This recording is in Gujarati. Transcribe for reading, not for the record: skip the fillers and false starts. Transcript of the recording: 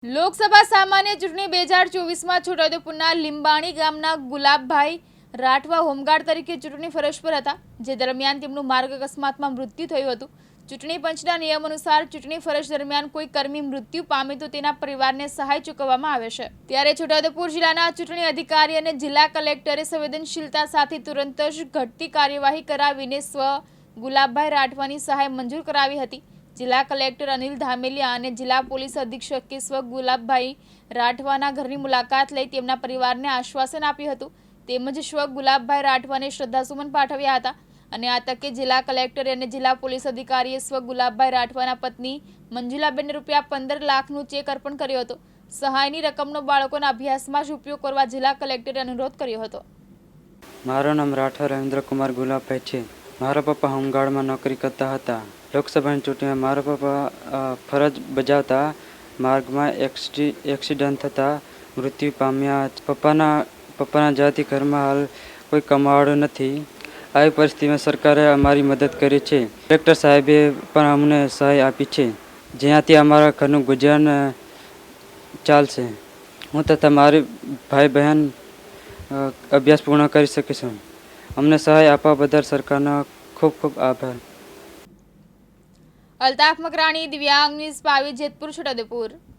લોકસભા સામાન્ય ચૂંટણી 2024માં છોટાઉદેપુરના લીંબાણી ગામના ગુલાબભાઈ રાઠવા હોમગાર્ડ તરીકે ચૂંટણી ફરજ પર હતા, જે દરમિયાન તેમનું માર્ગ અકસ્માતમાં મૃત્યુ થયું હતું। ચૂંટણી પંચના નિયમ અનુસાર ચૂંટણી ફરજ દરમિયાન કોઈ કર્મી મૃત્યુ પામે તો તેના પરિવારને સહાય ચૂકવવામાં આવે છે। ત્યારે છોટાઉદેપુર જિલ્લાના ચૂંટણી અધિકારી અને જિલ્લા કલેક્ટરે સંવેદનશીલતા સાથે તુરંત જ ઘટતી કાર્યવાહી કરાવીને ગુલાબભાઈ રાઠવાની સહાય મંજૂર કરાવી હતી। જિલ્લા કલેક્ટર અનિલ ધામેલિયા અને જિલ્લા પોલીસ અધિક્ષકે ગુલાબભાઈ રાઠવાના ઘરની મુલાકાત લઈ તેમના પરિવારને આશ્વાસન આપ્યું હતું, તેમજ ગુલાબભાઈ રાઠવાને શ્રદ્ધાસુમન પાઠવ્યા હતા। અને આ તકે જિલ્લા કલેક્ટર અને જિલ્લા પોલીસ અધિકારીએ ગુલાબભાઈ રાઠવાના પત્ની મંજુલાબેનને ₹15 લાખનું ચેક અર્પણ કર્યો હતો। સહાયની રકમનો બાળકોના અભ્યાસમાં જ ઉપયોગ કરવા જિલ્લા કલેક્ટરે અનુરોધ કર્યો હતો। મારું નામ રાઠવા રવિન્દ્રકુમાર ગુલાબભાઈ છે। મારા પપ્પા હોમગાર્ડમાં નોકરી કરતા હતા। લોકસભાની ચૂંટણીમાં મારા પપ્પા ફરજ બજાવતા માર્ગમાં એક્સિડન્ટ થતાં મૃત્યુ પામ્યા। પપ્પાના જવાથી ઘરમાં હાલ કોઈ કમાવાળું નથી। આવી પરિસ્થિતિમાં સરકારે અમારી મદદ કરી છે। કલેક્ટર સાહેબે પણ અમને સહાય આપી છે, જેનાથી અમારા ઘરનું ગુજરાન ચાલશે। હું તથા મારી ભાઈ બહેન અભ્યાસ પૂર્ણ કરી શકીશું। અમને સહાય આપવા બદલ સરકારનો ખૂબ ખૂબ આભાર। અલ્તાફ મકરાણી, દિવ્યાંગ ન્યૂઝ 22, જેતપુર, છોટાઉદેપુર।